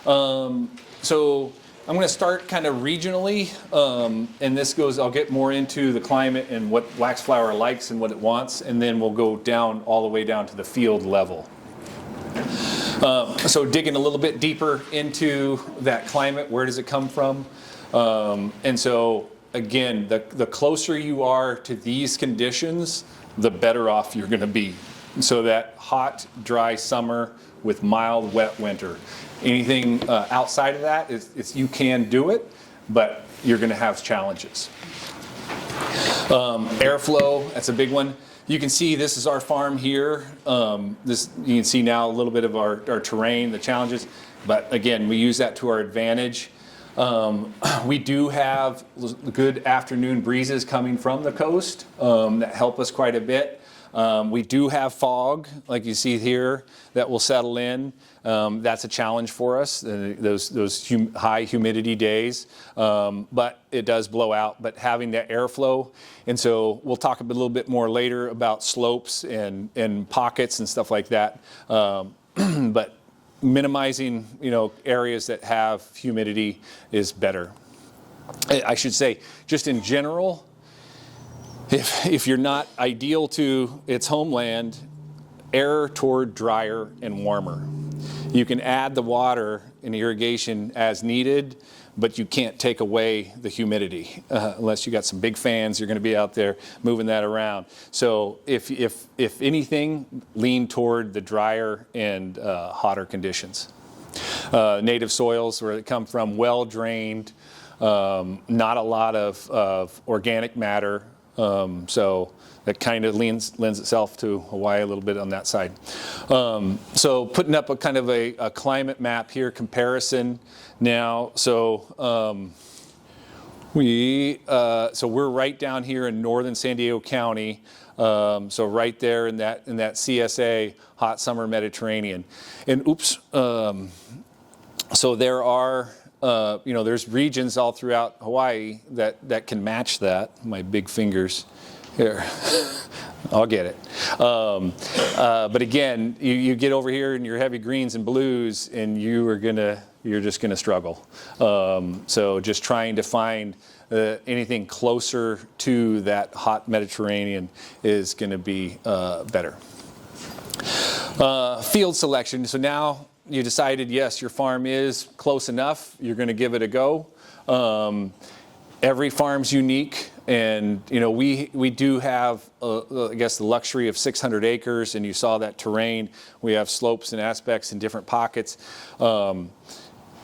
So I'm going to start kind of regionally, and this goes, I'll get more into the climate and what Waxflower likes and what it wants, and then we'll go down all the way down to the field level. So digging a little bit deeper into that climate, where does it come from? And so again, the closer you are to these conditions, the better off you're going to be. So that hot, dry summer with mild, wet winter. Anything outside of that, you can do it, but you're going to have challenges. Airflow, that's a big one. You can see this is our farm here. You can see now a little bit of our terrain, the challenges, but again, we use that to our advantage. We do have good afternoon breezes coming from the coast that help us quite a bit. We do have fog, like you see here, that will settle in. That's a challenge for us, those high humidity days, but it does blow out. But having that airflow, and so we'll talk a little bit more later about slopes and pockets and stuff like that. But minimizing, areas that have humidity is better. I should say, just in general, if you're not ideal to its homeland, err toward drier and warmer. You can add the water and irrigation as needed, but you can't take away the humidity unless you got some big fans. You're going to be out there moving that around. So if anything, lean toward the drier and hotter conditions. Native soils where they come from, well drained, not a lot of organic matter. So that kind of lends itself to Hawaii a little bit on that side. So putting up a kind of a climate map here, comparison now. So we're right down here in northern San Diego County. So right there in that CSA, hot summer Mediterranean. And so there are, there's regions all throughout Hawaii that can match that. My big fingers here. I'll get it. But again, you get over here in your heavy greens and blues, and you're just gonna struggle. So just trying to find anything closer to that hot Mediterranean is gonna be better. Field selection. So now you decided, yes, your farm is close enough. You're going to give it a go. Every farm's unique, and we do have, I guess, the luxury of 600 acres, and you saw that terrain. We have slopes and aspects in different pockets.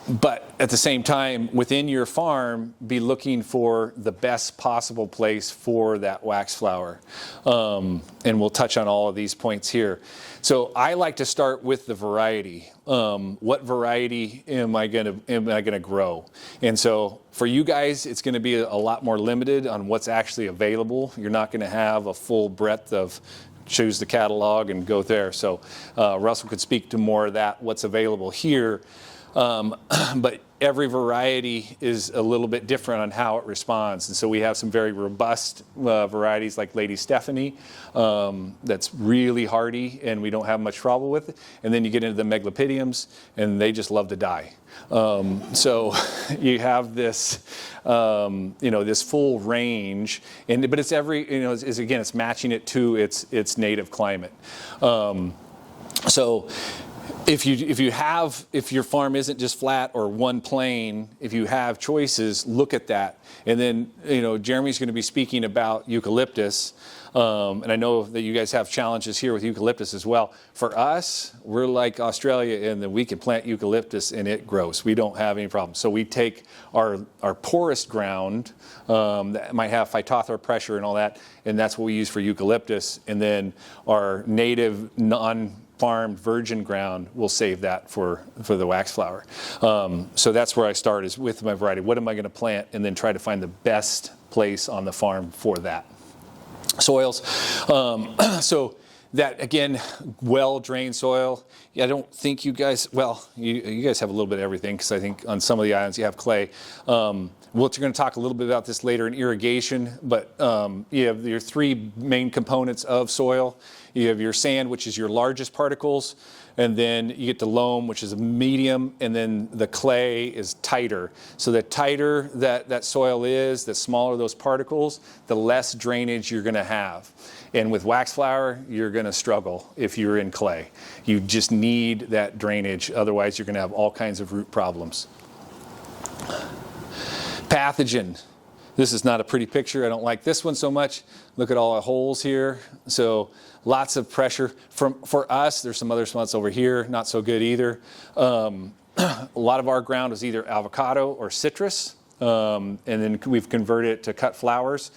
But at the same time, within your farm, be looking for the best possible place for that waxflower. And we'll touch on all of these points here. So I like to start with the variety. What variety am I gonna grow? And so for you guys, it's gonna be a lot more limited on what's actually available. You're not gonna have a full breadth of choose the catalog and go there. So Russell could speak to more of that, what's available here. But every variety is a little bit different on how it responds. And so we have some very robust varieties like Lady Stephanie that's really hardy and we don't have much trouble with it. And then you get into the megalopydiums and they just love to die. So you have this, this full range, but it's it's matching it to its native climate. So if your farm isn't just flat or one plane, if you have choices, look at that. And then, Jeremy's going to be speaking about eucalyptus. And I know that you guys have challenges here with eucalyptus as well. For us, we're like Australia in that we can plant eucalyptus and it grows. We don't have any problems. So we take our poorest ground that might have phytophthora pressure and all that, and that's what we use for eucalyptus. And then our native non-farmed virgin ground, we'll save that for the waxflower. So that's where I start, is with my variety. What am I going to plant? And then try to find the best place on the farm for that. Soils. So that, again, well-drained soil. I don't think you guys, you guys have a little bit of everything, because I think on some of the islands you have clay. We're going to talk a little bit about this later in irrigation, but you have your three main components of soil. You have your sand, which is your largest particles, and then you get the loam, which is a medium, and then the clay is tighter. So the tighter that soil is, the smaller those particles, the less drainage you're gonna have. And with Waxflower, you're gonna struggle if you're in clay. You just need that drainage, otherwise you're gonna have all kinds of root problems. Pathogen. This is not a pretty picture. I don't like this one so much. Look at all the holes here. So lots of pressure. For us, there's some other spots over here, not so good either. A lot of our ground is either avocado or citrus, and then we've converted it to cut flowers.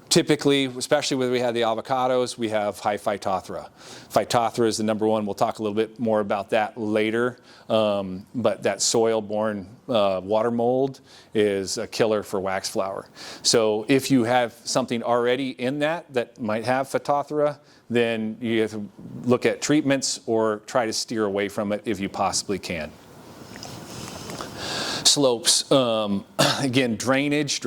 Typically, especially when we have the avocados, we have high Phytophthora. Phytophthora is the number one. We'll talk a little bit more about that later. But that soil-borne water mold is a killer for Waxflower. So if you have something already in that might have Phytophthora, then you have to look at treatments or try to steer away from it if you possibly can. Slopes, again, drainage.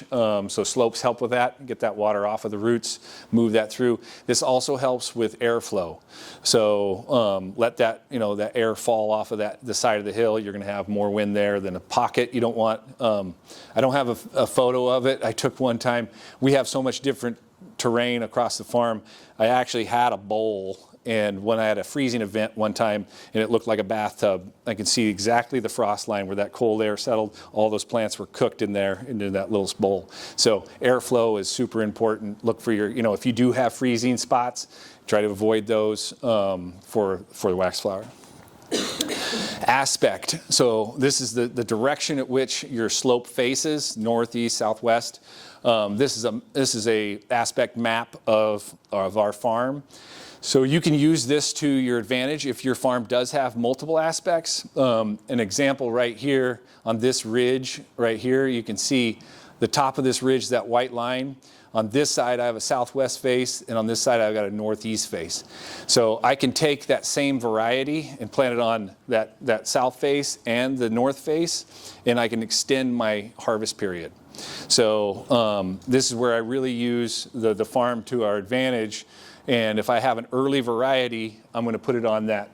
So slopes help with that, get that water off of the roots, move that through. This also helps with airflow. So let that, that air fall off of the side of the hill. You're gonna have more wind there than a pocket. You don't want, I don't have a photo of it. I took one time. We have so much different terrain across the farm. I actually had a bowl, and when I had a freezing event one time and it looked like a bathtub, I could see exactly the frost line where that cold air settled. All those plants were cooked in there into that little bowl. So airflow is super important. Look for your, if you do have freezing spots, try to avoid those for the Waxflower. Aspect. So this is the direction at which your slope faces, northeast, southwest. This is a aspect map of our farm. So you can use this to your advantage if your farm does have multiple aspects. An example right here on this ridge right here, you can see the top of this ridge, that white line. On this side, I have a southwest face, and on this side, I've got a northeast face. So I can take that same variety and plant it on that south face and the north face, and I can extend my harvest period. So this is where I really use the farm to our advantage. And if I have an early variety, I'm going to put it on that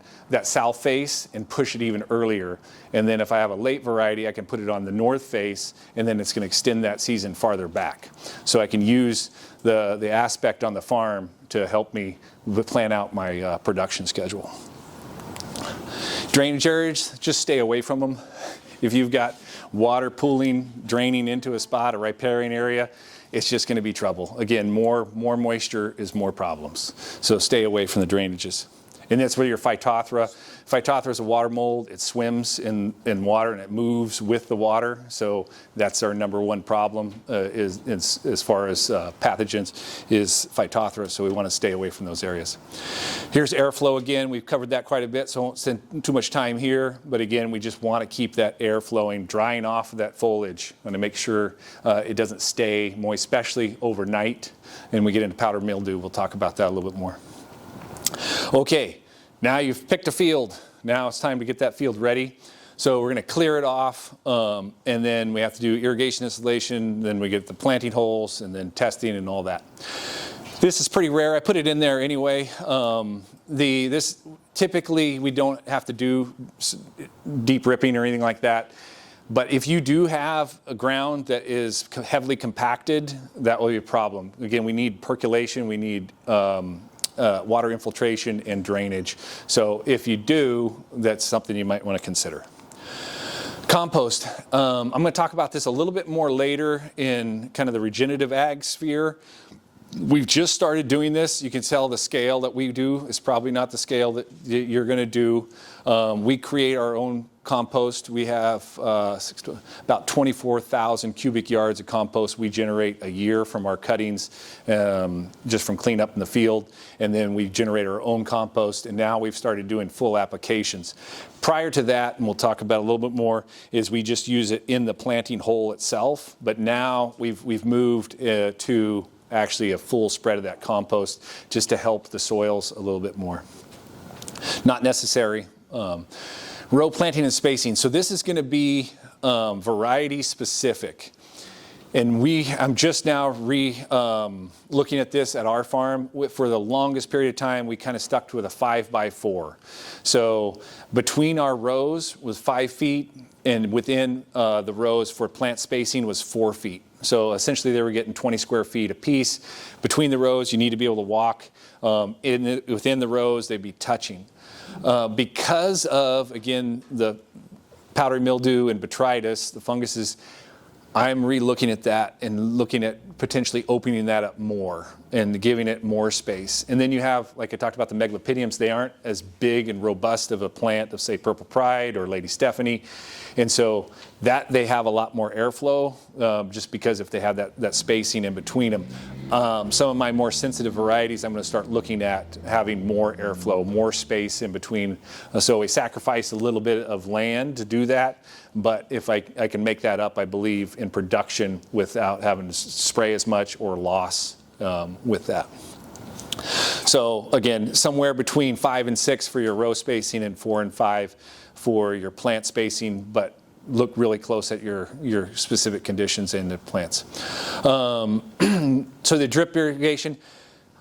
south face and push it even earlier. And then if I have a late variety, I can put it on the north face, and then it's going to extend that season farther back. So I can use the aspect on the farm to help me plan out my production schedule. Drainage areas, just stay away from them. If you've got water pooling, draining into a spot, a riparian area, it's just going to be trouble. Again, more moisture is more problems. So stay away from the drainages. And that's where your Phytophthora. Phytophthora is a water mold. It swims in water and it moves with the water. So that's our number one problem is as far as pathogens is Phytophthora. So we want to stay away from those areas. Here's airflow again. We've covered that quite a bit, so I won't spend too much time here. But again, we just want to keep that air flowing, drying off of that foliage. Want to make sure it doesn't stay moist, especially overnight. And we get into powdered mildew. We'll talk about that a little bit more. Okay, now you've picked a field. Now it's time to get that field ready. So we're going to clear it off, and then we have to do irrigation installation, then we get the planting holes, and then testing and all that. This is pretty rare. I put it in there anyway. This typically we don't have to do deep ripping or anything like that. But if you do have a ground that is heavily compacted, that will be a problem. Again, we need percolation, we need water infiltration and drainage. So if you do, that's something you might want to consider. Compost. I'm going to talk about this a little bit more later in kind of the regenerative ag sphere. We've just started doing this. You can tell the scale that we do is probably not the scale that you're going to do. We create our own compost. We have about 24,000 cubic yards of compost we generate a year from our cuttings, just from cleanup in the field. And then we generate our own compost, and now we've started doing full applications. Prior to that, and we'll talk about a little bit more, is we just use it in the planting hole itself. But now we've moved to actually a full spread of that compost just to help the soils a little bit more. Not necessary. Row planting and spacing. So this is going to be variety specific. And I'm just now looking at this at our farm. For the longest period of time, we kind of stuck with a 5x4. So between our rows was 5 feet, and within the rows for plant spacing was 4 feet. So essentially they were getting 20 square feet apiece. Between the rows, you need to be able to walk. Within the rows, they'd be touching. Because of, again, the powdery mildew and botrytis, the funguses, I'm re-looking at that and looking at potentially opening that up more and giving it more space. And then you have, like I talked about, the megalopydiums. They aren't as big and robust of a plant of, say, Purple Pride or Lady Stephanie. And so that they have a lot more airflow just because if they have that spacing in between them. Some of my more sensitive varieties, I'm going to start looking at having more airflow, more space in between. So we sacrifice a little bit of land to do that. But if I can make that up, I believe, in production without having to spray as much or loss with that. So again, somewhere between 5 and 6 for your row spacing and 4 and 5 for your plant spacing, but look really close at your specific conditions in the plants. So the drip irrigation,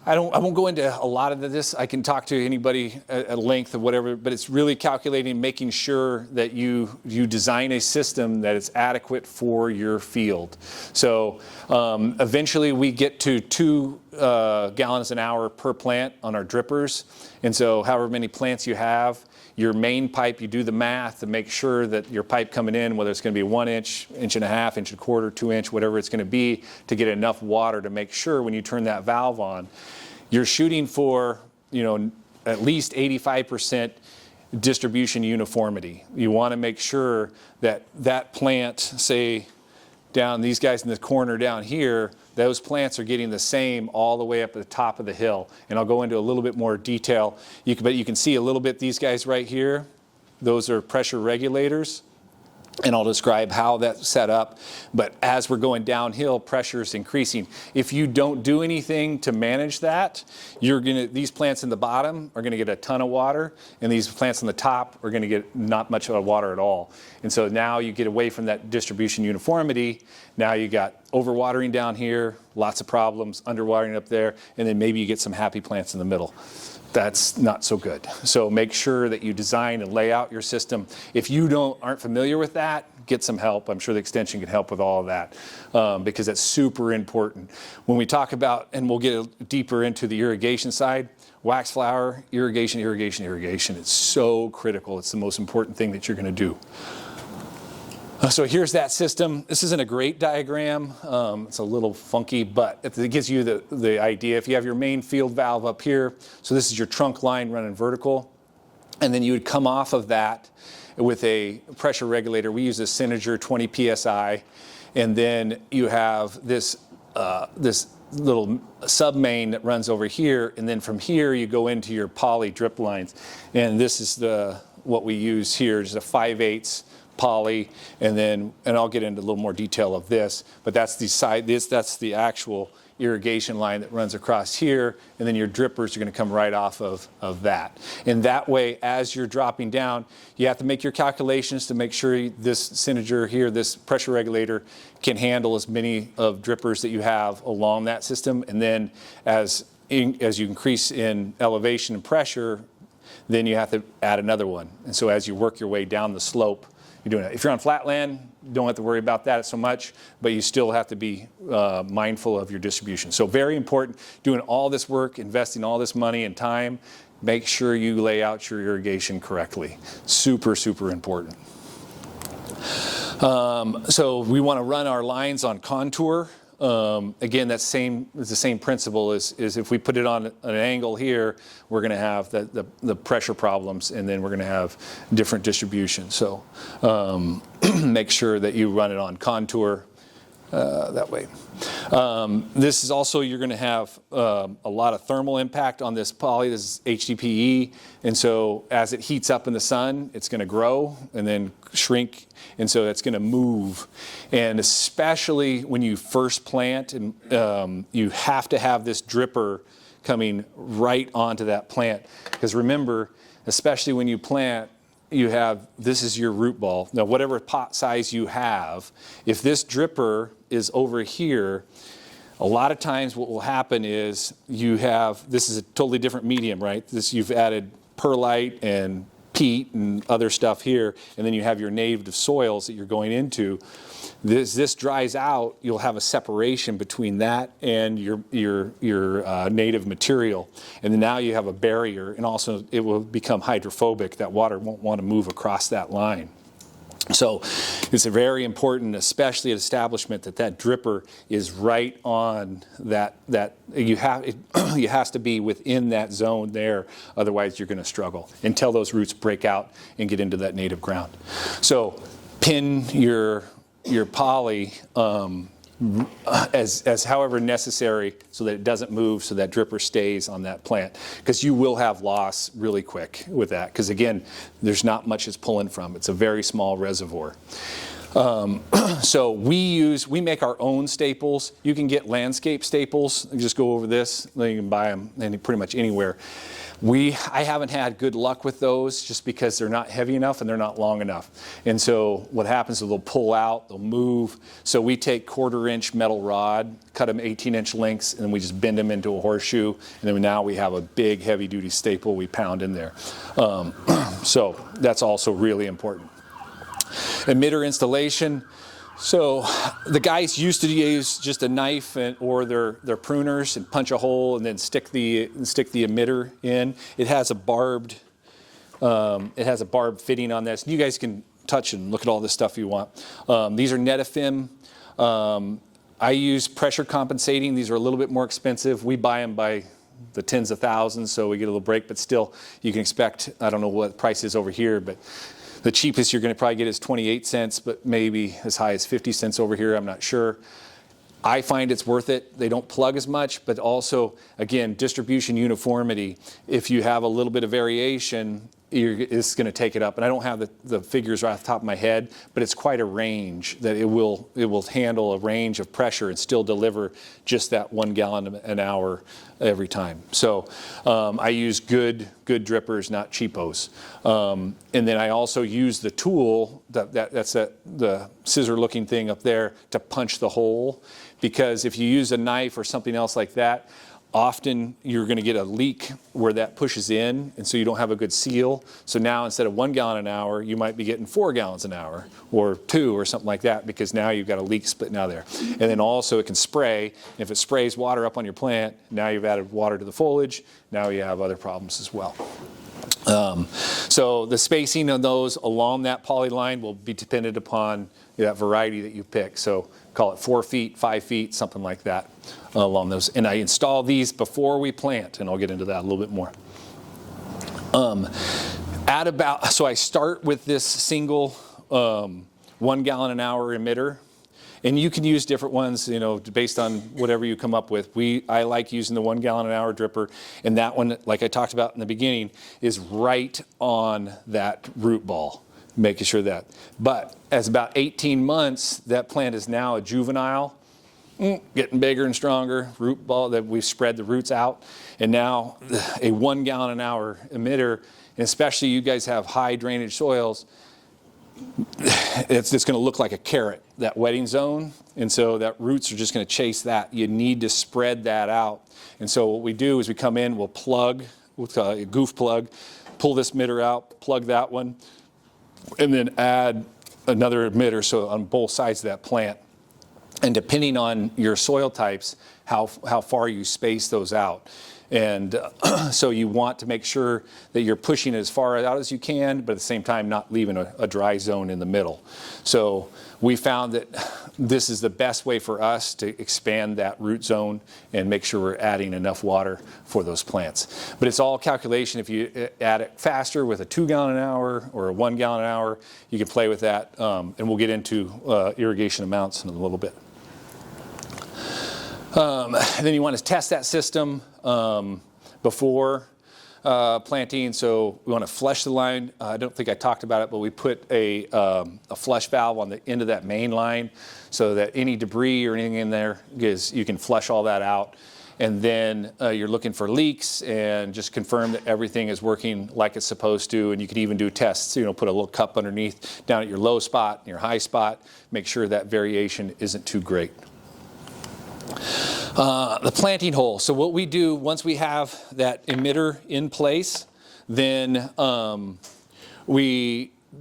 I won't go into a lot of this. I can talk to anybody at length or whatever, but it's really calculating, making sure that you design a system that is adequate for your field. So eventually we get to 2 gallons an hour per plant on our drippers. And so however many plants you have, your main pipe, you do the math to make sure that your pipe coming in, whether it's going to be 1 inch, 1.5 inches, 1.25 inches, 2 inch, whatever it's going to be, to get enough water to make sure when you turn that valve on, you're shooting for, at least 85% distribution uniformity. You want to make sure that that plant, say, down these guys in the corner down here, those plants are getting the same all the way up at the top of the hill. And I'll go into a little bit more detail. But you can see a little bit these guys right here. Those are pressure regulators. And I'll describe how that's set up. But as we're going downhill, pressure is increasing. If you don't do anything to manage that, these plants in the bottom are gonna get a ton of water, and these plants on the top are gonna get not much of water at all. And so now you get away from that distribution uniformity. Now you got overwatering down here, lots of problems, underwatering up there, and then maybe you get some happy plants in the middle. That's not so good. So make sure that you design and lay out your system. If you aren't familiar with that, get some help. I'm sure the extension can help with all of that because that's super important. When we talk about, and we'll get deeper into the irrigation side, Waxflower, irrigation, irrigation, irrigation. It's so critical. It's the most important thing that you're going to do. So here's that system. This isn't a great diagram. It's a little funky, but it gives you the idea. If you have your main field valve up here, so this is your trunk line running vertical, and then you would come off of that with a pressure regulator. We use a Synerger 20 PSI, and then you have this little sub-main that runs over here, and then from here you go into your poly drip lines. And this is what we use here, just a 5/8 poly, and I'll get into a little more detail of this, but that's the actual irrigation line that runs across here, and then your drippers are going to come right off of that. And that way, as you're dropping down, you have to make your calculations to make sure this Synerger here, this pressure regulator, can handle as many of drippers that you have along that system. And then as you increase in elevation and pressure, then you have to add another one. And so as you work your way down the slope, you're doing it. If you're on flat land, don't have to worry about that so much, but you still have to be mindful of your distribution. So very important, doing all this work, investing all this money and time, make sure you lay out your irrigation correctly. Super, super important. So we want to run our lines on contour. Again, it's the same principle as if we put it on an angle here, we're going to have the pressure problems, and then we're going to have different distribution. So make sure that you run it on contour that way. This is also, you're going to have a lot of thermal impact on this poly. This is HDPE, and so as it heats up in the sun, it's going to grow and then shrink, and so it's going to move. And especially when you first plant, and you have to have this dripper coming right onto that plant, because remember, especially when you plant, this is your root ball. Now, whatever pot size you have, if this dripper is over here, a lot of times what will happen is this is a totally different medium, right? You've added perlite and peat and other stuff here, and then you have your native soils that you're going into. This dries out, you'll have a separation between that and your native material, and then now you have a barrier, and also it will become hydrophobic. That water won't want to move across that line. So it's very important, especially at establishment, that dripper is right on that it has to be within that zone there, otherwise you're going to struggle until those roots break out and get into that native ground. So pin your poly as however necessary so that it doesn't move, so that dripper stays on that plant, because you will have loss really quick with that, because again, there's not much it's pulling from. It's a very small reservoir. So we make our own staples. You can get landscape staples. You just go over this, then you can buy them pretty much anywhere. I haven't had good luck with those just because they're not heavy enough and they're not long enough. And so what happens is they'll pull out, they'll move. So we take 1/4-inch metal rod, cut them 18-inch lengths, and then we just bend them into a horseshoe. And then now we have a big heavy-duty staple we pound in there. So that's also really important. Emitter installation. So the guys used to use just a knife or their pruners and punch a hole and then stick the emitter in. It has a barbed fitting on this. You guys can touch and look at all this stuff you want. These are Netafim. I use pressure compensating. These are a little bit more expensive. We buy them by the tens of thousands, so we get a little break. But still, you can expect, I don't know what the price is over here, but the cheapest you're going to probably get is 28 cents, but maybe as high as 50 cents over here. I'm not sure. I find it's worth it. They don't plug as much, but also, again, distribution uniformity. If you have a little bit of variation, it's going to take it up. And I don't have the figures right off the top of my head, but it's quite a range that it will handle a range of pressure and still deliver just that 1 gallon an hour every time. So I use good drippers, not cheapos. And then I also use the tool, that's the scissor-looking thing up there, to punch the hole. Because if you use a knife or something else like that, often you're going to get a leak where that pushes in, and so you don't have a good seal. So now instead of 1 gallon an hour, you might be getting 4 gallons an hour, or 2 or something like that, because now you've got a leak splitting out there. And then also it can spray. And if it sprays water up on your plant, now you've added water to the foliage. Now you have other problems as well. So the spacing of those along that poly line will be dependent upon that variety that you pick. So call it 4 feet, 5 feet, something like that along those. And I install these before we plant, and I'll get into that a little bit more. So I start with this single 1 gallon an hour emitter. And you can use different ones, based on whatever you come up with. I like using the 1 gallon an hour dripper, and that one, like I talked about in the beginning, is right on that root ball, making sure that. But as about 18 months, that plant is now a juvenile, getting bigger and stronger, root ball that we've spread the roots out, and now a 1 gallon an hour emitter, and especially you guys have high drainage soils, it's going to look like a carrot, that wetting zone, and so that roots are just going to chase that. You need to spread that out. And so what we do is we come in, we'll plug with a goof plug, pull this emitter out, plug that one, and then add another emitter so on both sides of that plant. And depending on your soil types, how far you space those out. And so you want to make sure that you're pushing it as far out as you can, but at the same time not leaving a dry zone in the middle. So we found that this is the best way for us to expand that root zone and make sure we're adding enough water for those plants. But it's all calculation. If you add it faster with a 2 gallon an hour or a 1 gallon an hour, you can play with that. And we'll get into irrigation amounts in a little bit. Then you want to test that system before planting. So we want to flush the line. I don't think I talked about it, but we put a flush valve on the end of that main line so that any debris or anything in there you can flush all that out. and then you're looking for leaks and just confirm that everything is working like it's supposed to. And you can even do tests, you know, put a little cup underneath down at your low spot and your high spot, make sure that variation isn't too great. The planting hole. So what we do once we have that emitter in place, then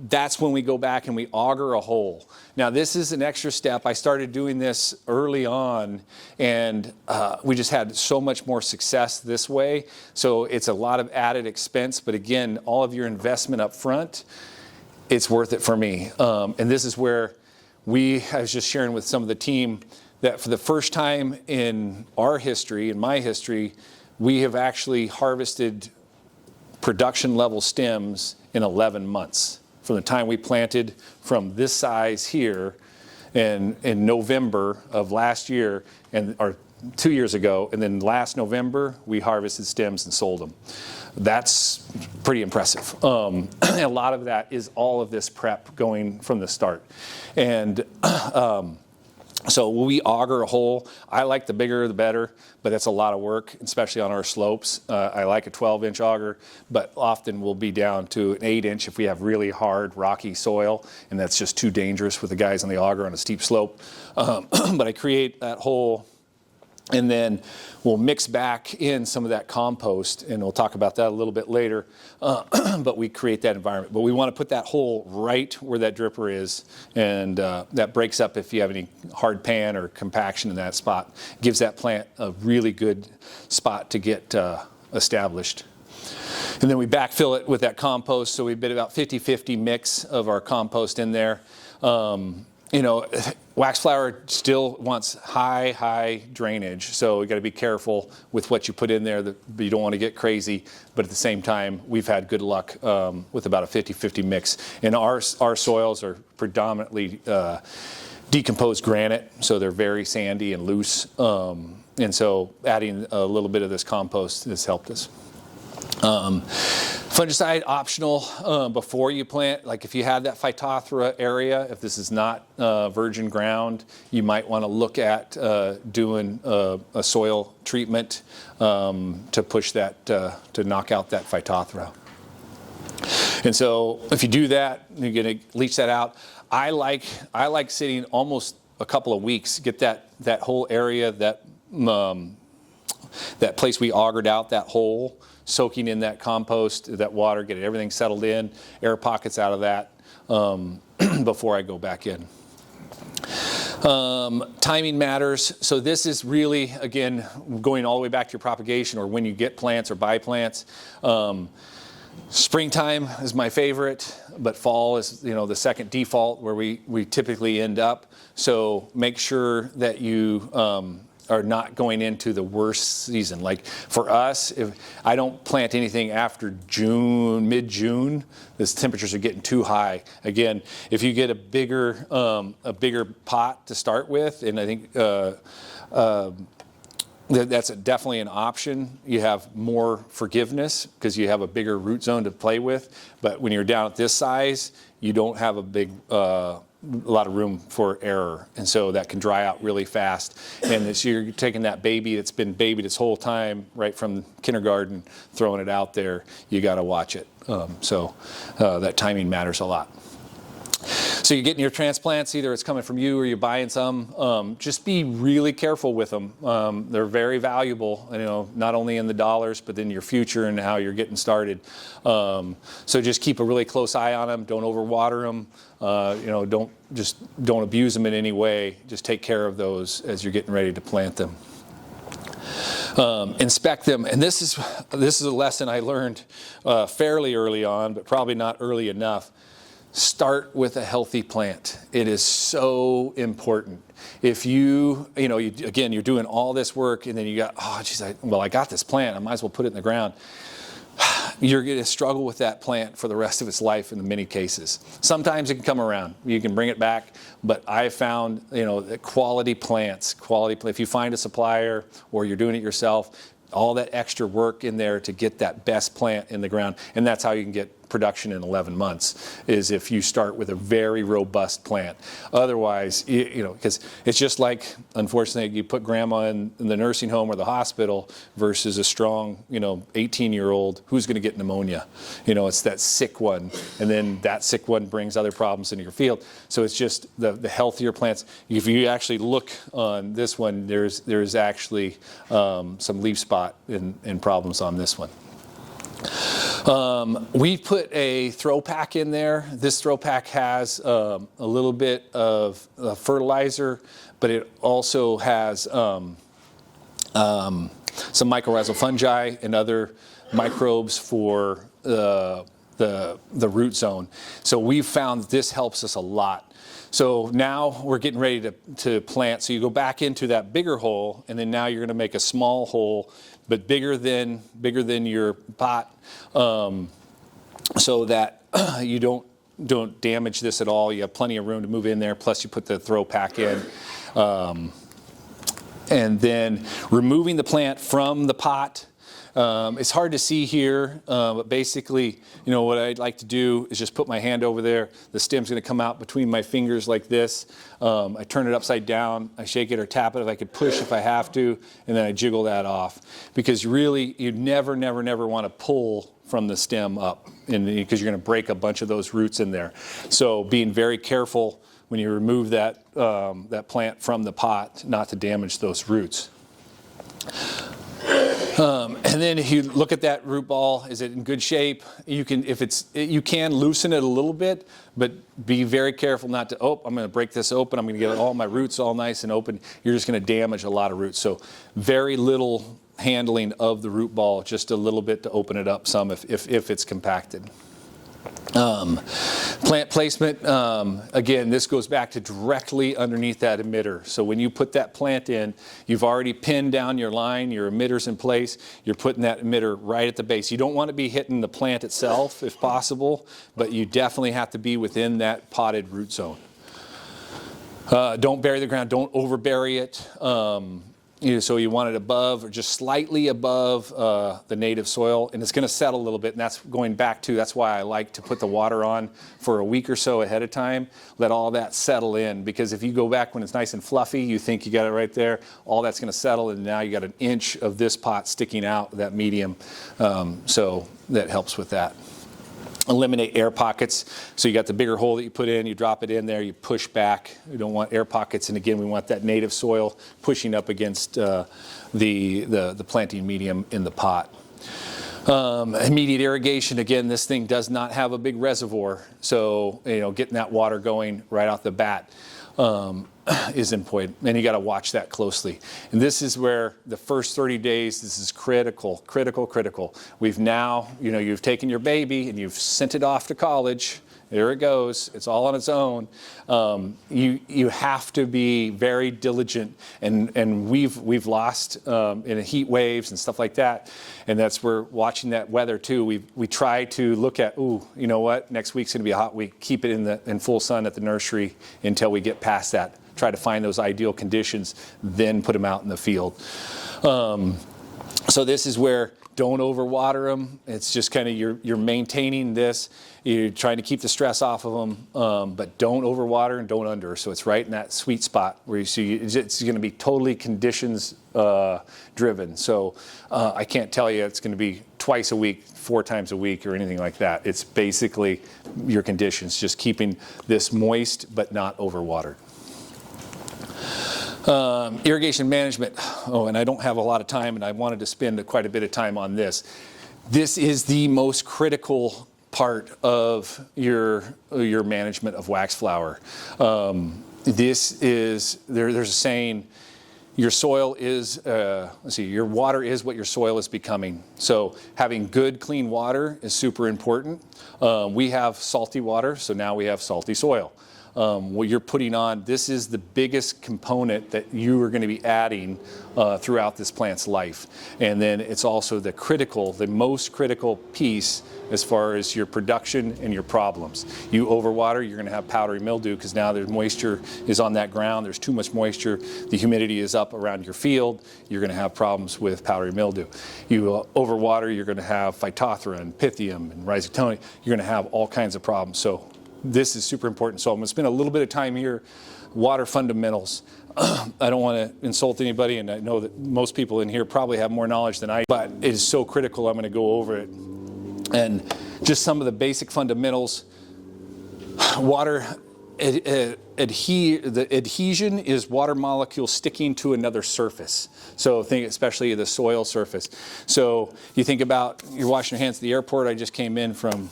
that's when we go back and we auger a hole. Now this is an extra step. I started doing this early on, and we just had so much more success this way. So it's a lot of added expense, but again, all of your investment up front, it's worth it for me. And this is where I was just sharing with some of the team that for the first time in our history, in my history, we have actually harvested production level stems in 11 months. From the time we planted from this size here in November of last year, or 2 years ago, and then last November, we harvested stems and sold them. That's pretty impressive. A lot of that is all of this prep going from the start. And so we auger a hole. I like the bigger the better, but that's a lot of work, especially on our slopes. I like a 12-inch auger, but often we'll be down to an 8-inch if we have really hard, rocky soil, and that's just too dangerous with the guys on the auger on a steep slope. But I create that hole, and then we'll mix back in some of that compost, and we'll talk about that a little bit later. But we create that environment. But we want to put that hole right where that dripper is, and that breaks up if you have any hard pan or compaction in that spot. Gives that plant a really good spot to get established. And then we backfill it with that compost, so we did about 50-50 mix of our compost in there. You know, Waxflower still wants high drainage, so you got to be careful with what you put in there. That you don't want to get crazy, but at the same time, we've had good luck with about a 50-50 mix. And our soils are predominantly decomposed granite, so they're very sandy and loose. And so adding a little bit of this compost has helped us. Fungicide optional before you plant. Like if you have that Phytophthora area, if this is not virgin ground, you might want to look at doing a soil treatment to push that, to knock out that Phytophthora. And so if you do that, you're going to leach that out. I like sitting almost a couple of weeks, get that whole area, that place we augered out, that hole, soaking in that compost, that water, get everything settled in, air pockets out of that before I go back in. Timing matters. So this is really, again, going all the way back to your propagation or when you get plants or buy plants. Springtime is my favorite, but fall is, you know, the second default where we typically end up. So make sure that you are not going into the worst season. Like for us, if I don't plant anything after June, mid-June, the temperatures are getting too high. Again, if you get a bigger pot to start with, and I think that's definitely an option. You have more forgiveness because you have a bigger root zone to play with. But when you're down at this size, you don't have a lot of room for error, and so that can dry out really fast. And so you're taking that baby that's been babied its whole time, right from kindergarten, throwing it out there. You got to watch it. So that timing matters a lot. So you're getting your transplants, either it's coming from you or you're buying some. Just be really careful with them. They're very valuable, you know, not only in the dollars, but in your future and how you're getting started. So just keep a really close eye on them. Don't overwater them. You know, don't abuse them in any way. Just take care of those as you're getting ready to plant them. Inspect them, and this is a lesson I learned fairly early on, but probably not early enough. Start with a healthy plant. It is so important. If you're doing all this work and then you got, oh, geez, I got this plant, I might as well put it in the ground. You're going to struggle with that plant for the rest of its life in many cases. Sometimes it can come around. You can bring it back, but I found, that quality plants, if you find a supplier or you're doing it yourself, all that extra work in there to get that best plant in the ground, and that's how you can get production in 11 months, is if you start with a very robust plant. Otherwise, you know, because it's just like, unfortunately, you put grandma in the nursing home or the hospital versus a strong, you know, 18-year-old who's going to get pneumonia. You know, it's that sick one, and then that sick one brings other problems into your field. So it's just the healthier plants. If you actually look on this one, there's actually some leaf spot and problems on this one. We put a throw pack in there. This throw pack has a little bit of fertilizer, but it also has some mycorrhizal fungi and other microbes for the root zone. So we've found this helps us a lot. So now we're getting ready to plant. So you go back into that bigger hole, and then now you're going to make a small hole, but bigger than your pot, so that you don't damage this at all. You have plenty of room to move in there. Plus, you put the throw pack in, and then removing the plant from the pot. It's hard to see here, but basically, you know, what I'd like to do is just put my hand over there. The stem's going to come out between my fingers like this. I turn it upside down. I shake it or tap it if I could push if I have to, and then I jiggle that off. Because really, you never want to pull from the stem up, because you're going to break a bunch of those roots in there. So being very careful when you remove that plant from the pot, not to damage those roots. And then if you look at that root ball, is it in good shape? You can loosen it a little bit, but be very careful not to, I'm going to break this open. I'm going to get all my roots all nice and open. You're just going to damage a lot of roots. So very little handling of the root ball, just a little bit to open it up some if it's compacted. Plant placement, again, this goes back to directly underneath that emitter. So when you put that plant in, you've already pinned down your line, your emitter's in place, you're putting that emitter right at the base. You don't want to be hitting the plant itself if possible, but you definitely have to be within that potted root zone. Don't bury the ground, don't overbury it. So you want it above or just slightly above the native soil, and it's going to settle a little bit, and that's going back to, that's why I like to put the water on for a week or so ahead of time, let all that settle in, because if you go back when it's nice and fluffy, you think you got it right there, all that's going to settle, and now you got an inch of this pot sticking out, that medium, so that helps with that. Eliminate air pockets. So you got the bigger hole that you put in, you drop it in there, you push back. You don't want air pockets, and again, we want that native soil pushing up against the planting medium in the pot. Immediate irrigation, again, this thing does not have a big reservoir, so getting that water going right off the bat is important, and you got to watch that closely. And this is where the first 30 days, this is critical. We've now, you've taken your baby and you've sent it off to college. There it goes. It's all on its own. You have to be very diligent, and we've lost in heat waves and stuff like that, and that's where watching that weather too. We try to look at, you know what? Next week's going to be a hot week. Keep it in full sun at the nursery until we get past that. Try to find those ideal conditions, then put them out in the field. So this is where don't overwater them. It's just kind of you're maintaining this. You're trying to keep the stress off of them, but don't overwater and don't under. So it's right in that sweet spot where you see it's going to be totally conditions driven. So I can't tell you it's going to be twice a week, 4 times a week, or anything like that. It's basically your conditions, just keeping this moist but not overwatered. Irrigation management. And I don't have a lot of time, and I wanted to spend quite a bit of time on this. This is the most critical part of your management of waxflower. There's a saying, your soil is, your water is what your soil is becoming. So having good, clean water is super important. We have salty water, so now we have salty soil. What you're putting on, this is the biggest component that you are going to be adding throughout this plant's life. And then it's also the most critical piece as far as your production and your problems. You overwater, you're going to have powdery mildew because now there's moisture is on that ground. There's too much moisture. The humidity is up around your field. You're going to have problems with powdery mildew. You overwater, you're going to have Phytophthora and Pythium and Rhizotonia. You're going to have all kinds of problems. So this is super important. So I'm going to spend a little bit of time here. Water fundamentals. I don't want to insult anybody, and I know that most people in here probably have more knowledge than I do, but it is so critical. I'm going to go over it. And just some of the basic fundamentals. Water, the adhesion is water molecules sticking to another surface. So think especially the soil surface. So you think about you're washing your hands at the airport. I just came in from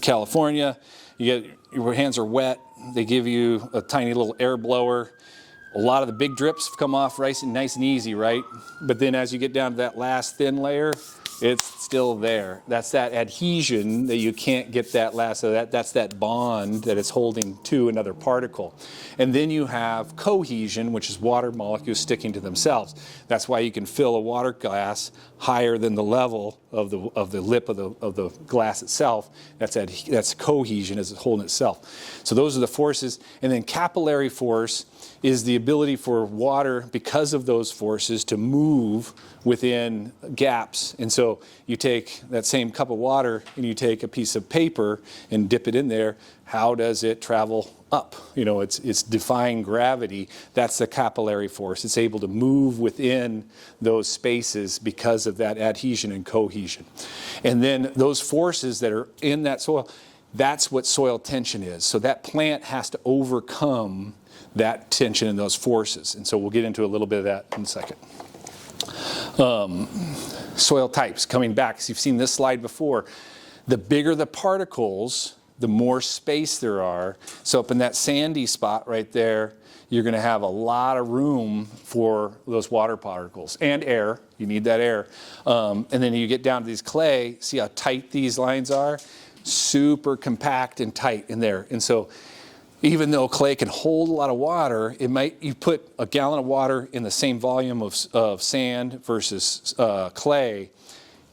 California. Your hands are wet. They give you a tiny little air blower. A lot of the big drips come off nice and easy, right? But then as you get down to that last thin layer, it's still there. That's that adhesion that you can't get that last, so that's that bond that it's holding to another particle. And then you have cohesion, which is water molecules sticking to themselves. That's why you can fill a water glass higher than the level of the lip of the glass itself. That's cohesion as it's holding itself. So those are the forces. And then capillary force is the ability for water, because of those forces, to move within gaps. And so you take that same cup of water and you take a piece of paper and dip it in there. How does it travel up? You know, it's defying gravity. That's the capillary force. It's able to move within those spaces because of that adhesion and cohesion. And then those forces that are in that soil, that's what soil tension is. So that plant has to overcome that tension and those forces. And so we'll get into a little bit of that in a second. Soil types, coming back, so you've seen this slide before. The bigger the particles, the more space there are. So up in that sandy spot right there, you're going to have a lot of room for those water particles and air. You need that air. And then you get down to these clay, see how tight these lines are? Super compact and tight in there. And so even though clay can hold a lot of water, you put a gallon of water in the same volume of sand versus clay,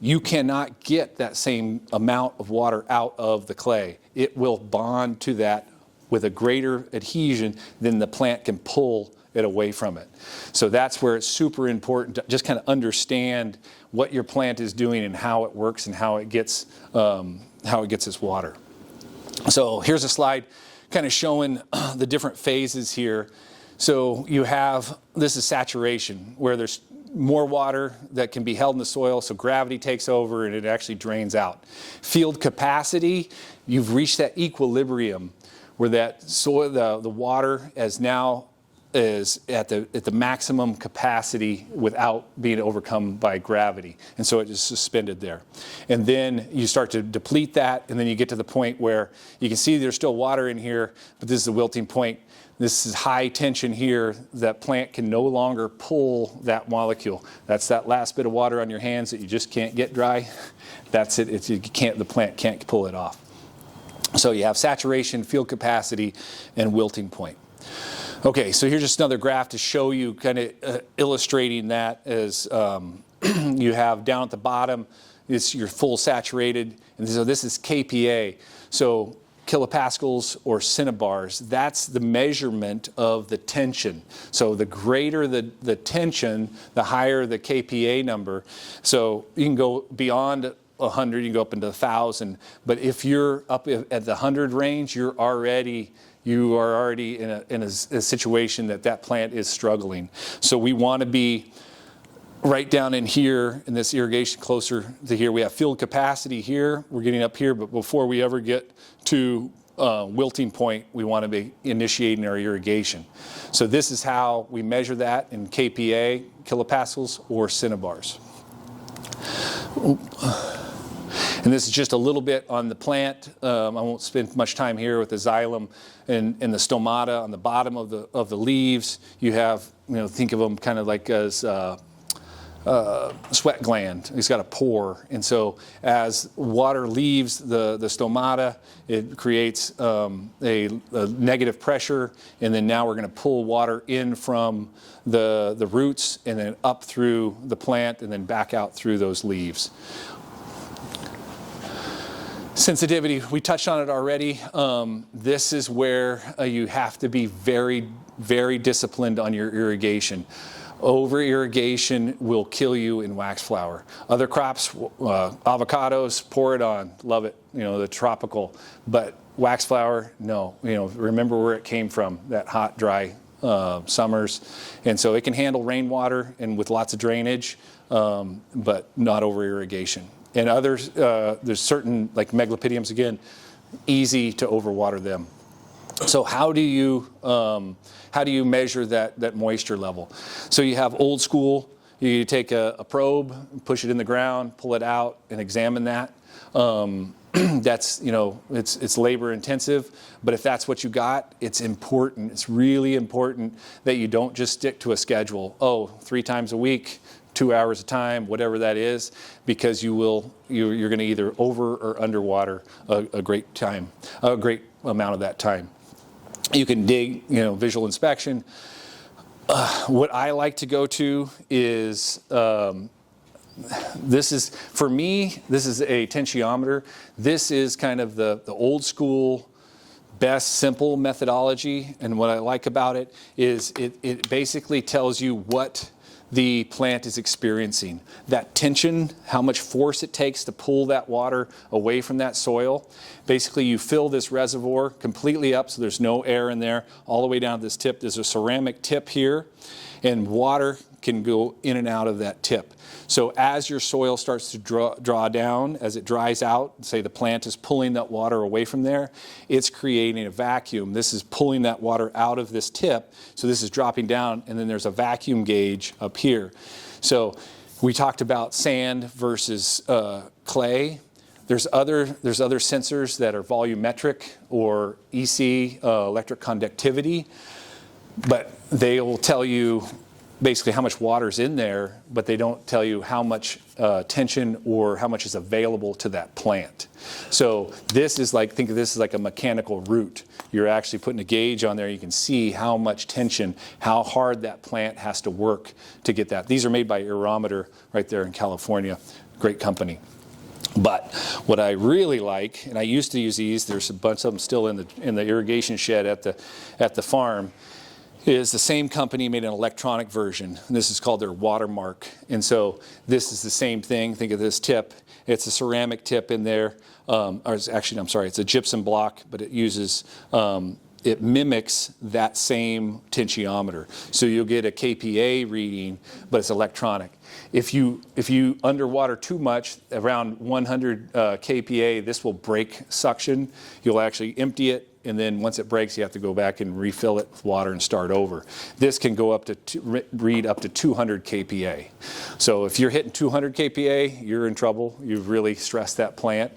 you cannot get that same amount of water out of the clay. It will bond to that with a greater adhesion than the plant can pull it away from it. So that's where it's super important to just kind of understand what your plant is doing and how it works and how it gets its water. So here's a slide kind of showing the different phases here. So you have, this is saturation, where there's more water that can be held in the soil, so gravity takes over and it actually drains out. Field capacity, you've reached that equilibrium where that soil, the water is at the maximum capacity without being overcome by gravity. And so it is suspended there. And then you start to deplete that, and then you get to the point where you can see there's still water in here, but this is the wilting point. This is high tension here. That plant can no longer pull that molecule. That's that last bit of water on your hands that you just can't get dry. That's it. The plant can't pull it off. So you have saturation, field capacity, and wilting point. Okay, so here's just another graph to show you, kind of illustrating that as you have down at the bottom, it's your full saturated, and so this is kPa. So kilopascals or centibars, that's the measurement of the tension. So the greater the tension, the higher the kPa number. So you can go beyond 100, you can go up into 1,000, but if you're up at the 100 range, you are already in a situation that plant is struggling. So we want to be right down in here in this irrigation closer to here. We have field capacity here. We're getting up here, but before we ever get to wilting point, we want to be initiating our irrigation. So this is how we measure that in kPa, kilopascals, or centibars. And this is just a little bit on the plant. I won't spend much time here with the xylem and the stomata on the bottom of the leaves. You have, think of them kind of like as sweat gland. It's got a pore, and so as water leaves the stomata, it creates a negative pressure, and then now we're going to pull water in from the roots and then up through the plant and then back out through those leaves. Sensitivity, we touched on it already. This is where you have to be very, very disciplined on your irrigation. Over irrigation will kill you in waxflower. Other crops, avocados, pour it on, love it, the tropical. But waxflower, no. Remember where it came from, that hot, dry summers. And so it can handle rainwater and with lots of drainage, but not over irrigation. And others, there's certain, like megalopydiums, again, easy to overwater them. So how do you measure that moisture level? So you have old school. You take a probe, push it in the ground, pull it out, and examine that. That's, it's labor intensive, but if that's what you got, it's important. It's really important that you don't just stick to a schedule. 3 times a week, 2 hours a time, whatever that is, because you're going to either over or underwater a great amount of that time. You can dig, visual inspection. What I like to go to is, this is a tensiometer. This is kind of the old school, best simple methodology. And what I like about it is it basically tells you what the plant is experiencing. That tension, how much force it takes to pull that water away from that soil. Basically, you fill this reservoir completely up so there's no air in there, all the way down to this tip. There's a ceramic tip here, and water can go in and out of that tip. So as your soil starts to draw down, as it dries out, say the plant is pulling that water away from there, it's creating a vacuum. This is pulling that water out of this tip, so this is dropping down, and then there's a vacuum gauge up here. So we talked about sand versus clay. There's other sensors that are volumetric or EC, electric conductivity, but they will tell you basically how much water's in there, but they don't tell you how much tension or how much is available to that plant. So this is like, think of this as like a mechanical root. You're actually putting a gauge on there. You can see how much tension, how hard that plant has to work to get that. These are made by Aerometer right there in California. Great company. But what I really like, and I used to use these, there's a bunch of them still in the irrigation shed at the farm, is the same company made an electronic version. And this is called their Watermark. And so this is the same thing. Think of this tip. It's a ceramic tip in there. It's a gypsum block, but it uses, it mimics that same tensiometer. So you'll get a KPA reading, but it's electronic. If you underwater too much, around 100 KPA, this will break suction. You'll actually empty it, and then once it breaks, you have to go back and refill it with water and start over. This can go up to read up to 200 KPA. So if you're hitting 200 KPA, you're in trouble. You've really stressed that plant.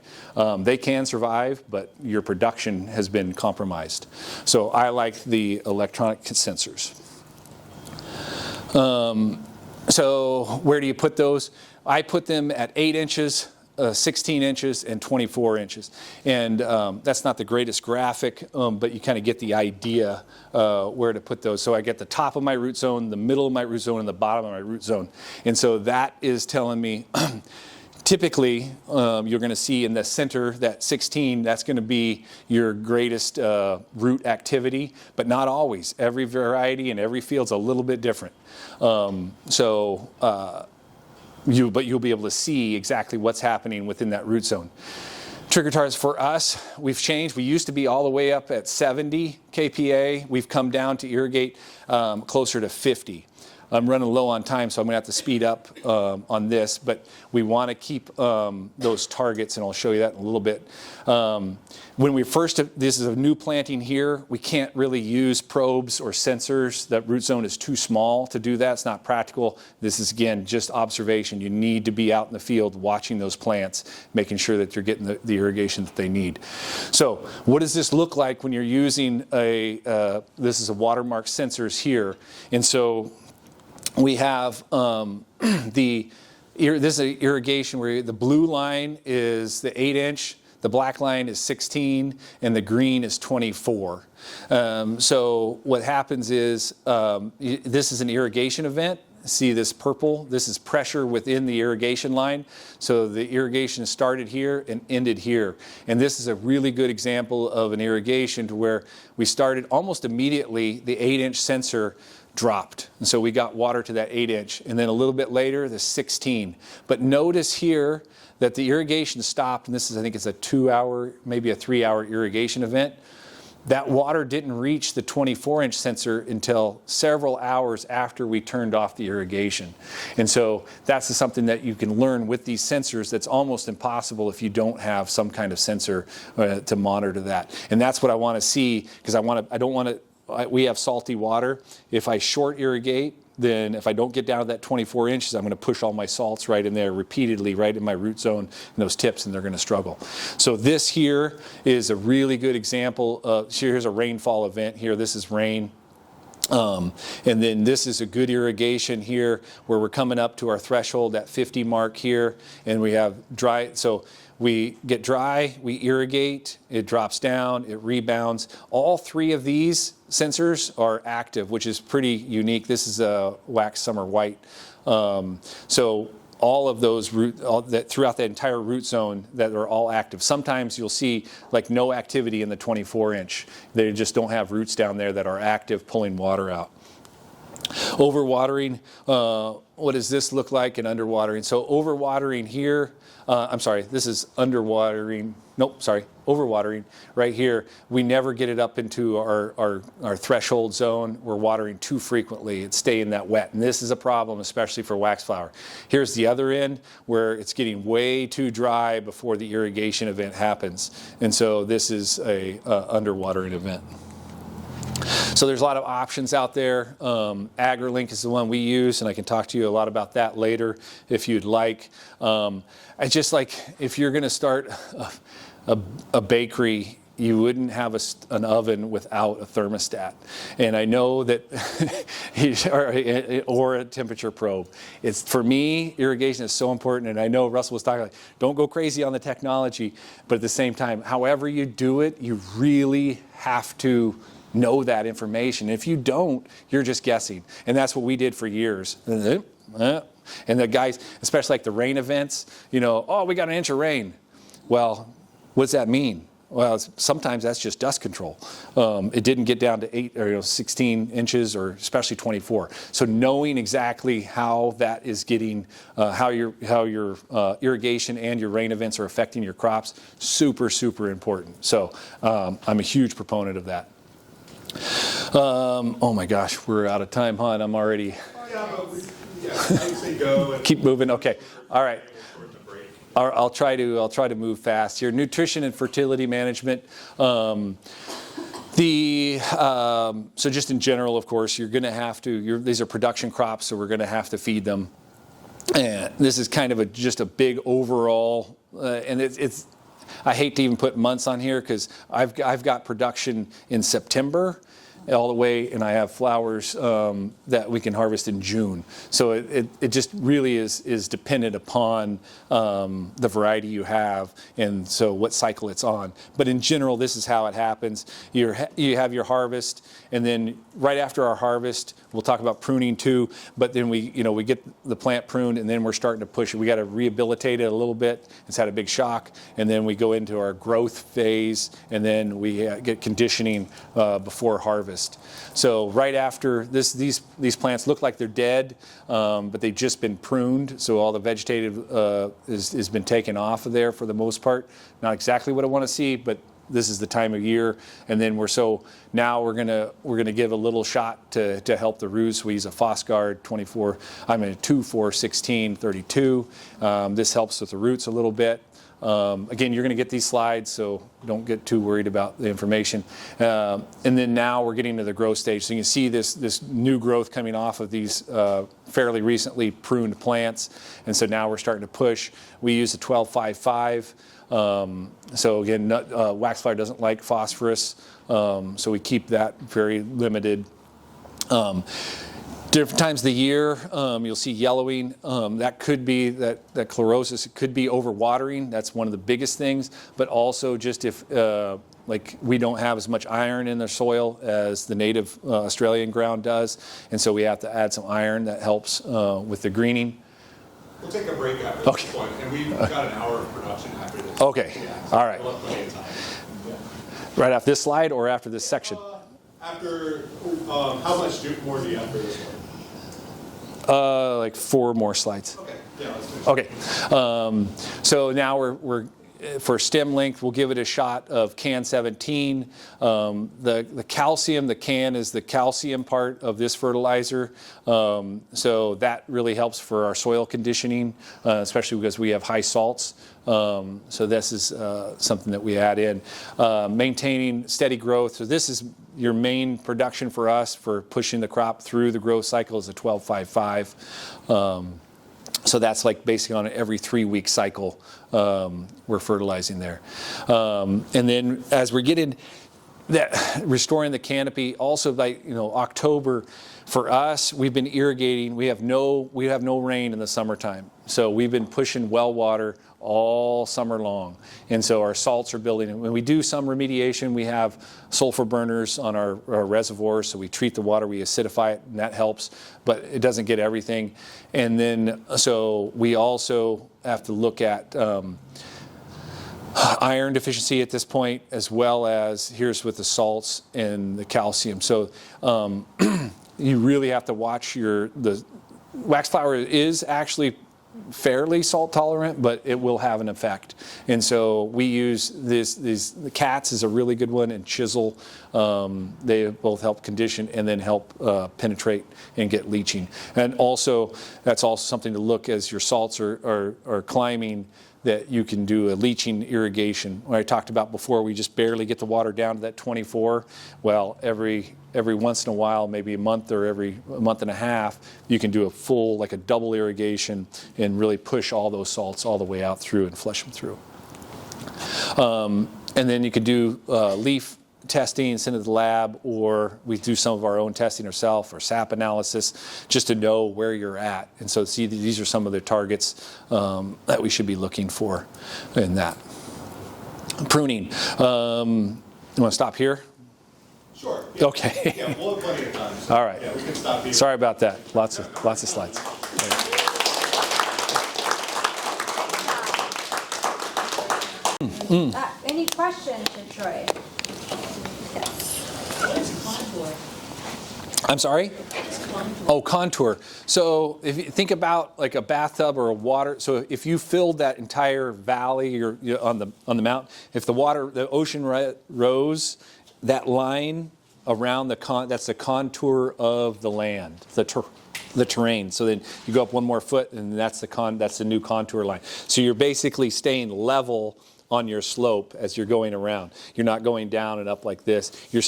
They can survive, but your production has been compromised. So I like the electronic sensors. So where do you put those? I put them at 8 inches, 16 inches, and 24 inches. And that's not the greatest graphic, but you kind of get the idea where to put those. So I get the top of my root zone, the middle of my root zone, and the bottom of my root zone. And so that is telling me, typically, you're going to see in the center, that 16, that's going to be your greatest root activity, but not always. Every variety and every field's a little bit different. But you'll be able to see exactly what's happening within that root zone. Trigger targets for us, we've changed. We used to be all the way up at 70 KPA. We've come down to irrigate closer to 50. I'm running low on time, so I'm going to have to speed up on this, but we want to keep those targets, and I'll show you that in a little bit. When we first, this is a new planting here, we can't really use probes or sensors. That root zone is too small to do that. It's not practical. This is, again, just observation. You need to be out in the field watching those plants, making sure that you're getting the irrigation that they need. So what does this look like when you're using this is a Watermark sensors here, and so we have this is an irrigation where the blue line is the 8-inch, the black line is 16, and the green is 24. So what happens is this is an irrigation event. see this purple? This is pressure within the irrigation line. So the irrigation started here and ended here. And this is a really good example of an irrigation to where we started almost immediately, the 8-inch sensor dropped. And so we got water to that 8-inch. And then a little bit later, the 16. But notice here that the irrigation stopped, and this is, I think it's a 2-hour, maybe a 3-hour irrigation event. That water didn't reach the 24-inch sensor until several hours after we turned off the irrigation. And so that's something that you can learn with these sensors that's almost impossible if you don't have some kind of sensor to monitor that. And that's what I want to see, because we have salty water. If I short irrigate, then if I don't get down to that 24 inches, I'm going to push all my salts right in there repeatedly, right in my root zone and those tips, and they're going to struggle. So this here is a really good example of, here's a rainfall event here. This is rain. And then this is a good irrigation here where we're coming up to our threshold, that 50 mark here, and we have dry. So we get dry, we irrigate, it drops down, it rebounds. All three of these sensors are active, which is pretty unique. This is a wax summer white. So all of those throughout that entire root zone that are all active. Sometimes you'll see like no activity in the 24-inch. They just don't have roots down there that are active pulling water out. Overwatering, what does this look like in underwatering? So overwatering here, I'm sorry, this is underwatering, nope, sorry, overwatering right here. We never get it up into our threshold zone. We're watering too frequently. It's staying that wet. And this is a problem, especially for waxflower. Here's the other end where it's getting way too dry before the irrigation event happens. And so this is a underwatering event. So there's a lot of options out there. AgriLink is the one we use, and I can talk to you a lot about that later if you'd like. I just like, if you're going to start a bakery, you wouldn't have an oven without a thermostat. And I know that, or a temperature probe. It's, for me, irrigation is so important, and I know Russell was talking like, don't go crazy on the technology, but at the same time, however you do it, you really have to know that information. If you don't, you're just guessing. And that's what we did for years. And the guys, especially like the rain events, you know, oh, we got an inch of rain. Well, what does that mean? Well, sometimes that's just dust control. It didn't get down to 8 or 16 inches, or especially 24. So knowing exactly how that is getting, how your irrigation and your rain events are affecting your crops, super, super important. So I'm a huge proponent of that. Oh my gosh, we're out of time, huh? And I'm already. Oh, yeah, but I say go. And keep moving. Okay. All right. I'll try to move fast here. Nutrition and fertility management. So just in general, of course, you're going to have to. These are production crops, so we're going to have to feed them. And this is kind of just a big overall, and it's. I hate to even put months on here because I've got production in September all the way, and I have flowers that we can harvest in June. So it just really is dependent upon the variety you have, and so what cycle it's on. But in general, this is how it happens. You have your harvest, and then right after our harvest, we'll talk about pruning too. But then we get the plant pruned, and then we're starting to push it. We got to rehabilitate it a little bit. It's had a big shock, and then we go into our growth phase, and then we get conditioning before harvest. So right after this, these plants look like they're dead, but they've just been pruned. So all the vegetative has been taken off of there for the most part. Not exactly what I want to see, but this is the time of year. And then now we're gonna give a little shot to help the roots. We use a Fosguard 2,4-16-32. This helps with the roots a little bit. Again, you're going to get these slides, so don't get too worried about the information. And then now we're getting to the growth stage. So you can see this new growth coming off of these fairly recently pruned plants. And so now we're starting to push. We use a 12-5-5. So again, waxflower doesn't like phosphorus, so we keep that very limited. Different times of the year, you'll see yellowing. That could be that chlorosis. It could be overwatering. That's one of the biggest things. But also just if like we don't have as much iron in the soil as the native Australian ground does, and so we have to add some iron. That helps with the greening. We'll take a break after this point, and we've got an hour of production after this. Okay. Yeah, All right. we'll have plenty of time. Yeah. Right after this slide or after this section? After, how much more do you have for this one? Like 4 more slides. Okay, yeah, let's finish. Okay. So now we're for stem length, we'll give it a shot of can 17. The calcium, the can is the calcium part of this fertilizer. So that really helps for our soil conditioning, especially because we have high salts. So this is something that we add in. Maintaining steady growth. So this is your main production for us for pushing the crop through the growth cycle is a 12-5-5. So that's like basically on an every 3-week cycle we're fertilizing there. And then as we're getting that restoring the canopy, also by October, for us we've been irrigating. We have no rain in the summertime, so we've been pushing well water all summer long, and so our salts are building. When we do some remediation, we have sulfur burners on our reservoirs, so we treat the water, we acidify it, and that helps, but it doesn't get everything. And then so we also have to look at iron deficiency at this point, as well as here's with the salts and the calcium. So you really have to watch the waxflower is actually fairly salt tolerant, but it will have an effect. And so we use the cats is a really good one, and chisel. They both help condition and then help penetrate and get leaching. And also that's also something to look as your salts are climbing, that you can do a leaching irrigation. When I talked about before, we just barely get the water down to that 24. Well, every once in a while, maybe a month or every month and a half, you can do a full, like a double irrigation, and really push all those salts all the way out through and flush them through. And then you can do leaf testing and send it to the lab, or we do some of our own testing ourselves, or sap analysis, just to know where you're at. And so see, these are some of the targets that we should be looking for in that. Pruning. You want to stop here? Sure. Yeah. Okay. Yeah, we'll have plenty of time. So, all right. Yeah, we can stop here. Sorry about that. Lots of slides. Any questions for Troy? What is contour? I'm sorry? Oh, contour. So if you think about like a bathtub or a water, so if you filled that entire valley or on the mountain, if the ocean rose, that line around that's the contour of the land, the terrain. So then you go up one more foot, and that's the new contour line. So you're basically staying level on your slope as you're going around. You're not going down and up like this. You're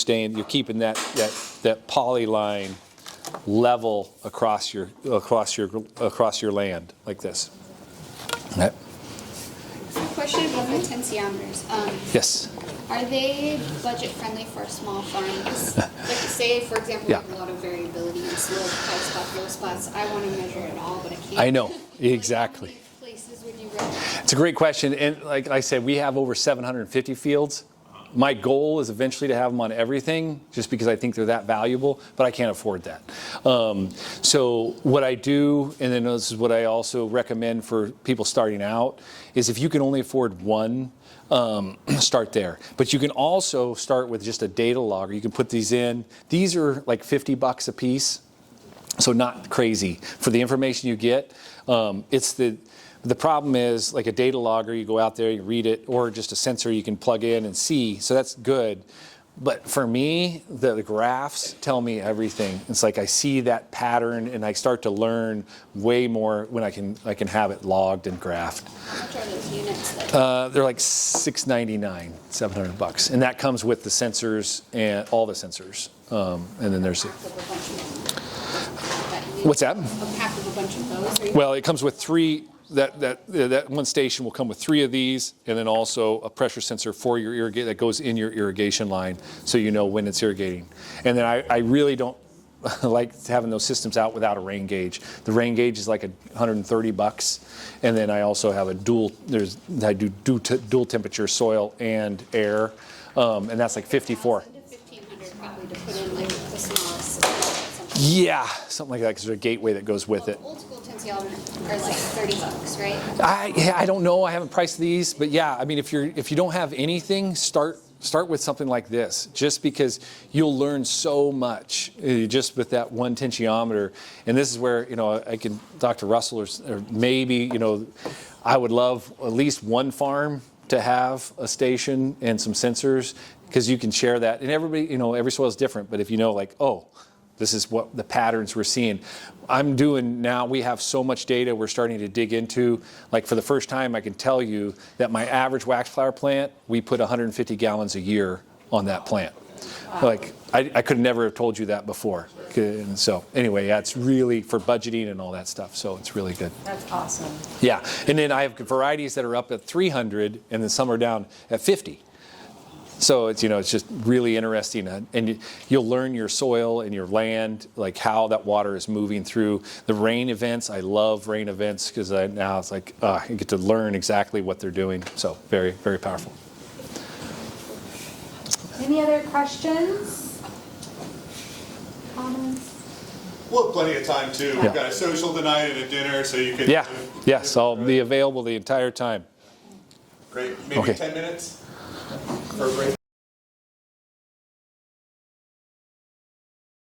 keeping that polyline level across your land like this. Okay. Question about the tensiometers. Yes. Are they budget friendly for small farms? Like say, for example, Yeah. we have a lot of variability in slope, high spot, low spots. I want to measure it all, but I can't. I know, exactly. Like, how many places would you recommend? It's a great question, and like I said, we have over 750 fields. My goal is eventually to have them on everything, just because I think they're that valuable, but I can't afford that. So what I do, and then this is what I also recommend for people starting out, is if you can only afford one, start there. But you can also start with just a data logger. You can put these in. These are like $50 a piece, so not crazy for the information you get. The problem is, like a data logger, you go out there, you read it, or just a sensor you can plug in and see, so that's good. But for me, the graphs tell me everything. It's like I see that pattern, and I start to learn way more when I can have it logged and graphed. How much are those units? They're like $699, $700, and that comes with the sensors and all the sensors. And then there's what's that? A pack of a bunch of those. Well, it comes with 3. That one station will come with 3 of these, and then also a pressure sensor for your that goes in your irrigation line, so you know when it's irrigating. And then I really don't like having those systems out without a rain gauge. The rain gauge is like $130, and then I also have a I do dual temperature soil and air, and that's like 54. 1,500 probably to put in like the smallest. Yeah, something like that, because there's a gateway that goes with it. Old school tensiometer are like $30, right? I don't know. I haven't priced these, but yeah, I mean, if you don't have anything, start with something like this, just because you'll learn so much just with that one tensiometer. And this is where, I can talk to Russell or maybe, I would love at least one farm to have a station and some sensors, because you can share that. And everybody, every soil is different, but if you know, like, oh, this is what the patterns we're seeing. I'm doing now, we have so much data we're starting to dig into. Like for the first time, I can tell you that my average Waxflower plant, we put 150 gallons a year on that plant. Wow. Like I could never have told you that before. And so anyway, yeah, it's really for budgeting and all that stuff. So it's really good. That's awesome. Yeah, and then I have varieties that are up at 300 and then some are down at 50. So it's, it's just really interesting, and you'll learn your soil and your land, like how that water is moving through the rain events. I love rain events, because now it's like I get to learn exactly what they're doing. So very, very powerful. Any other questions? Comments? We'll have plenty of time too. Yeah. We've got a social tonight and a dinner, so you can. Yeah, yes, I'll be available the entire time. Great. Maybe Okay. 10 minutes for a break.